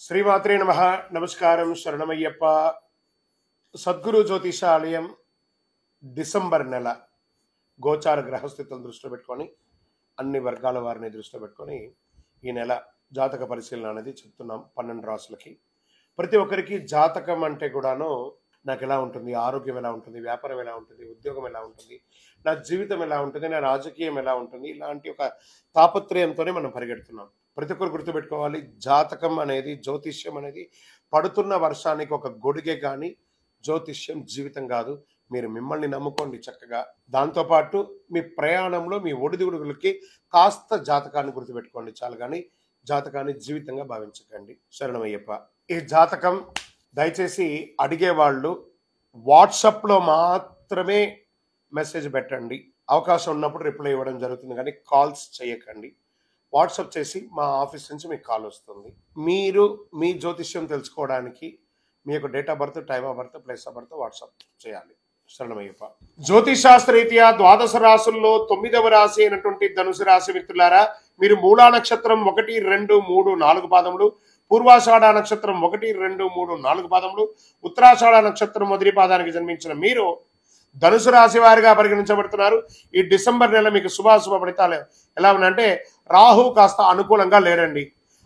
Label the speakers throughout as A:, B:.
A: శ్రీమాత్రే నమః. నమస్కారం. శరణమయ్యప్ప. సద్గురు జ్యోతిషాలయం డిసెంబర్ నెల గోచార గ్రహస్థితులను దృష్టిలో పెట్టుకొని అన్ని వర్గాల వారిని దృష్టిలో పెట్టుకొని ఈ నెల జాతక పరిశీలన అనేది చెప్తున్నాం 12 రాసులకి. ప్రతి ఒక్కరికి జాతకం అంటే కూడాను నాకు ఎలా ఉంటుంది, ఆరోగ్యం ఎలా ఉంటుంది, వ్యాపారం ఎలా ఉంటుంది, ఉద్యోగం ఎలా ఉంటుంది, నా జీవితం ఎలా ఉంటుంది, నా రాజకీయం ఎలా ఉంటుంది, ఇలాంటి ఒక తాపత్రయంతోనే మనం పరిగెడుతున్నాం. ప్రతి ఒక్కరు గుర్తుపెట్టుకోవాలి, జాతకం అనేది, జ్యోతిష్యం అనేది పడుతున్న వర్షానికి ఒక గొడుగే కానీ జ్యోతిష్యం జీవితం కాదు. మీరు మిమ్మల్ని నమ్ముకోండి చక్కగా. దాంతోపాటు మీ ప్రయాణంలో మీ ఒడిదుడుగులకి కాస్త జాతకాన్ని గుర్తుపెట్టుకోండి చాలు, కానీ జాతకాన్ని జీవితంగా భావించకండి. శరణమయ్యప్ప. ఈ జాతకం దయచేసి అడిగేవాళ్ళు వాట్సాప్లో మాత్రమే మెసేజ్ పెట్టండి. అవకాశం ఉన్నప్పుడు రిప్లై ఇవ్వడం జరుగుతుంది, కానీ కాల్స్ చేయకండి. వాట్సాప్ చేసి మా ఆఫీస్ నుంచి మీకు కాల్ వస్తుంది. మీరు మీ జ్యోతిష్యం తెలుసుకోవడానికి మీ యొక్క date of birth, time of birth, place of birth WhatsApp చేయాలి. శరణమయ్యప్ప. జ్యోతిషాస్త్రరీత్యా ద్వాదశ రాశుల్లో 9వ రాశి అయినటువంటి ధనుసు రాశి మిత్రులారా, మీరు మూలా నక్షత్రం 1, 2, 3, 4 పాదములు, పూర్వాషాఢ నక్షత్రం 1, 2, 3, 4 పాదములు, ఉత్తరాషాఢ నక్షత్రం మొదటి పాదానికి జన్మించిన మీరు ధనుసు రాశి వారిగా పరిగణించబడుతున్నారు. ఈ డిసెంబర్ నెల మీకు శుభాశుభ ఫలితాలు ఎలా ఉన్నాయంటే, రాహు కాస్త అనుకూలంగా లేరండి.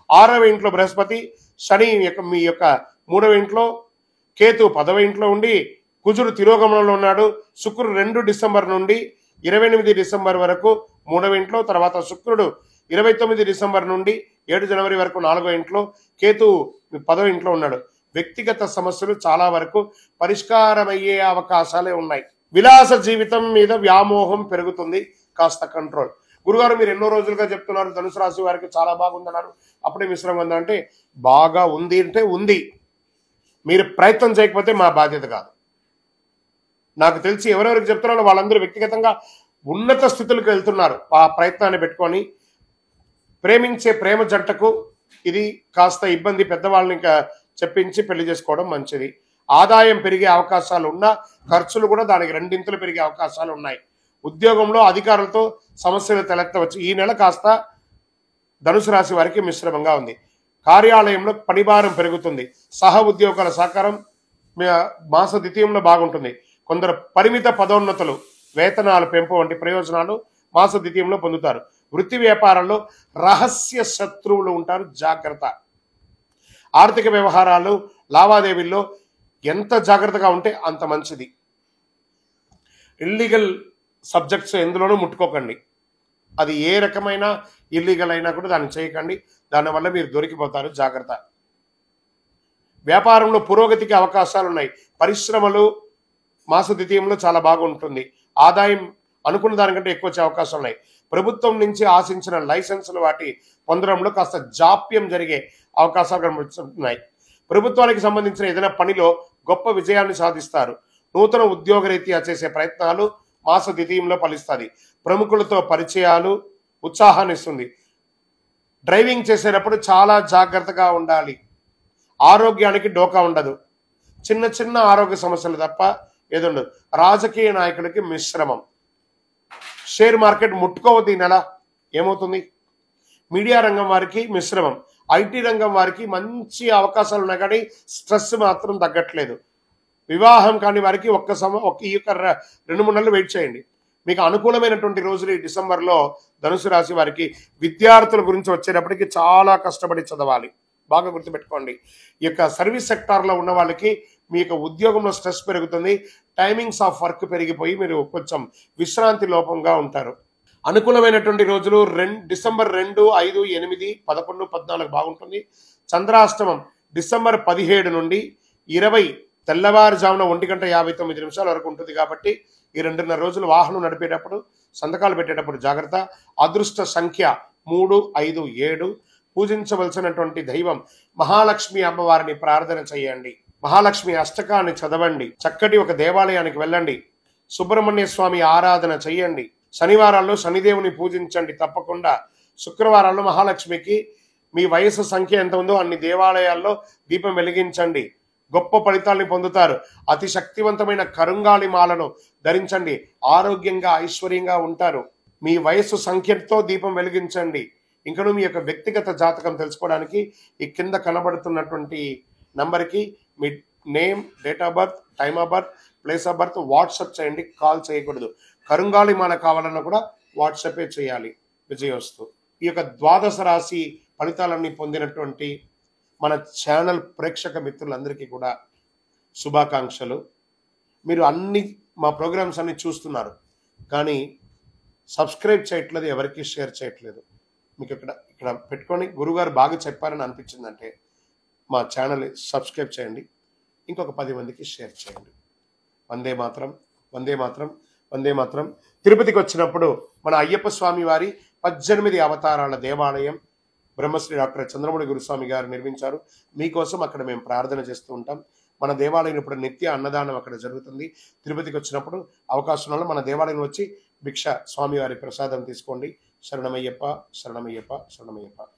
A: 6వ ఇంట్లో బృహస్పతి, శని మీ యొక్క 3వ ఇంట్లో, కేతు 10వ ఇంట్లో ఉండి, కుజుడు తిరోగమనంలో ఉన్నాడు. శుక్రుడు 2 డిసెంబర్ నుండి 28 డిసెంబర్ వరకు 3వ ఇంట్లో, తర్వాత శుక్రుడు 29 డిసెంబర్ నుండి 7 జనవరి వరకు 4వ ఇంట్లో, కేతు 10వ ఇంట్లో ఉన్నాడు. వ్యక్తిగత సమస్యలు చాలా వరకు పరిష్కారమయ్యే అవకాశాలే ఉన్నాయి. విలాస జీవితం మీద వ్యామోహం పెరుగుతుంది, కాస్త కంట్రోల్. గురుగారు, మీరు ఎన్నో రోజులుగా చెప్తున్నారు ధనుసు రాశి వారికి చాలా బాగుందన్నారు, అప్పుడే మిశ్రమం ఉందా అంటే, బాగా ఉంది అంటే ఉంది. మీరు ప్రయత్నం చేయకపోతే మా బాధ్యత కాదు. నాకు తెలిసి ఎవరెవరికి చెప్తున్నారో వాళ్ళందరూ వ్యక్తిగతంగా ఉన్నత స్థితులకు వెళ్తున్నారు. ఆ ప్రయత్నాన్ని పెట్టుకొని ప్రేమించే ప్రేమ జంటకు ఇది కాస్త ఇబ్బంది. పెద్దవాళ్ళని ఇంకా చెప్పించి పెళ్లి చేసుకోవడం మంచిది. ఆదాయం పెరిగే అవకాశాలు ఉన్నా ఖర్చులు కూడా దానికి 2 పెరిగే అవకాశాలు ఉన్నాయి. ఉద్యోగంలో అధికారులతో సమస్యలు తలెత్తవచ్చు. ఈ నెల కాస్త ధనుసు రాశి వారికి మిశ్రమంగా ఉంది. కార్యాలయంలో పనిభారం పెరుగుతుంది. సహ ఉద్యోగాల సహకారం మాస ద్వితీయంలో బాగుంటుంది. కొందరు పరిమిత పదోన్నతులు, వేతనాలు పెంపు వంటి ప్రయోజనాలు మాస ద్వితీయంలో పొందుతారు. వృత్తి వ్యాపారాల్లో రహస్య శత్రువులు ఉంటారు, జాగ్రత్త. ఆర్థిక వ్యవహారాలు, లావాదేవీల్లో ఎంత జాగ్రత్తగా ఉంటే అంత మంచిది. ఇల్లీగల్ సబ్జెక్ట్స్ ఎందులోనూ ముట్టుకోకండి. అది ఏ రకమైన ఇల్లీగల్ అయినా కూడా దాన్ని చేయకండి. దానివల్ల మీరు దొరికిపోతారు, జాగ్రత్త. వ్యాపారంలో పురోగతికి అవకాశాలు ఉన్నాయి. పరిశ్రమలు మాస ద్వితీయంలో చాలా బాగుంటుంది. ఆదాయం అనుకున్న దానికంటే ఎక్కువ వచ్చే అవకాశాలు ఉన్నాయి. ప్రభుత్వం నుంచి ఆశించిన లైసెన్సులు వాటి పొందడంలో కాస్త జాప్యం జరిగే అవకాశాలు కనిపిస్తున్నాయి. ప్రభుత్వానికి సంబంధించిన ఏదైనా పనిలో గొప్ప విజయాన్ని సాధిస్తారు. నూతన ఉద్యోగరీత్యా చేసే ప్రయత్నాలు మాస ద్వితీయంలో ఫలిస్తుంది. ప్రముఖులతో పరిచయాలు ఉత్సాహాన్ని ఇస్తుంది. డ్రైవింగ్ చేసేటప్పుడు చాలా జాగ్రత్తగా ఉండాలి. ఆరోగ్యానికి డోకా ఉండదు. చిన్న చిన్న ఆరోగ్య సమస్యలు తప్ప ఏది ఉండదు. రాజకీయ నాయకులకి మిశ్రమం. షేర్ మార్కెట్ ముట్టుకోవద్దు ఈ నెల, ఏమవుతుంది. మీడియా రంగం వారికి మిశ్రమం. ఐటీ రంగం వారికి మంచి అవకాశాలు ఉన్నాయి, కానీ స్ట్రెస్ మాత్రం తగ్గట్లేదు. వివాహం కాని వారికి ఈ యొక్క 2-3 నెలలు వెయిట్ చేయండి. మీకు అనుకూలమైనటువంటి రోజులు ఈ డిసెంబర్లో ధనుసు రాశి వారికి. విద్యార్థుల గురించి వచ్చేటప్పటికి చాలా కష్టపడి చదవాలి, బాగా గుర్తుపెట్టుకోండి. ఈ యొక్క సర్వీస్ సెక్టార్లో ఉన్న వాళ్ళకి మీ యొక్క ఉద్యోగంలో స్ట్రెస్ పెరుగుతుంది. టైమింగ్స్ ఆఫ్ వర్క్ పెరిగిపోయి మీరు కొంచెం విశ్రాంతి లోపంగా ఉంటారు. అనుకూలమైనటువంటి రోజులు డిసెంబర్ 2, 5, 8, 11, 14 బాగుంటుంది. చంద్రాష్టమం డిసెంబర్ 17 నుండి 20 తెల్లవారుజామున 1:59 వరకు ఉంటుంది. కాబట్టి ఈ 2.5 రోజులు వాహనం నడిపేటప్పుడు, సంతకాలు పెట్టేటప్పుడు జాగ్రత్త. అదృష్ట సంఖ్య 3, 5, 7. పూజించవలసినటువంటి దైవం మహాలక్ష్మి అమ్మవారిని ప్రార్థన చేయండి. మహాలక్ష్మి అష్టకాన్ని చదవండి. చక్కటి ఒక దేవాలయానికి వెళ్ళండి. సుబ్రహ్మణ్య స్వామి ఆరాధన చెయ్యండి. శనివారాల్లో శనిదేవుని పూజించండి తప్పకుండా. శుక్రవారాల్లో మహాలక్ష్మికి మీ వయసు సంఖ్య ఎంత ఉందో అన్ని దేవాలయాల్లో దీపం వెలిగించండి. గొప్ప ఫలితాల్ని పొందుతారు. అతి శక్తివంతమైన కరుంగాలి మాలను ధరించండి. ఆరోగ్యంగా ఐశ్వర్యంగా ఉంటారు. మీ వయస్సు సంఖ్యతో దీపం వెలిగించండి. ఇంకను మీ యొక్క వ్యక్తిగత జాతకం తెలుసుకోవడానికి ఈ కింద కనబడుతున్నటువంటి నంబర్కి మీ name, date of birth, time of birth, place of birth WhatsApp చేయండి, కాల్ చేయకూడదు. కరుంగాలి మాల కావాలన్నా కూడా వాట్సాపే చేయాలి. విజయోస్తు. ఈ యొక్క ద్వాదశ రాశి ఫలితాలన్నీ పొందినటువంటి మన ఛానల్ ప్రేక్షక మిత్రులందరికీ కూడా శుభాకాంక్షలు. మీరు మా ప్రోగ్రామ్స్ అన్ని చూస్తున్నారు, కానీ సబ్స్క్రైబ్ చేయట్లేదు, ఎవరికి షేర్ చేయట్లేదు. మీకు ఇక్కడ పెట్టుకొని గురుగారు బాగా చెప్పారని అనిపించిందంటే మా ఛానల్ని సబ్స్క్రైబ్ చేయండి, ఇంకొక 10 మందికి షేర్ చేయండి. వందే మాత్రం, వందే మాత్రం, వందే మాత్రం. తిరుపతికి వచ్చినప్పుడు మన అయ్యప్ప స్వామి వారి 18 అవతారాల దేవాలయం బ్రహ్మశ్రీ డాక్టర్ చంద్రమౌళి గురుస్వామి గారు నిర్మించారు. మీకోసం అక్కడ మేము ప్రార్థన చేస్తూ ఉంటాం. మన దేవాలయం ఇప్పుడు నిత్య అన్నదానం అక్కడ జరుగుతుంది. తిరుపతికి వచ్చినప్పుడు అవకాశం వల్ల మన దేవాలయం వచ్చి భిక్ష స్వామివారి ప్రసాదం తీసుకోండి. శరణమయ్యప్ప, శరణమయ్యప్ప, శరణమయ్యప్ప.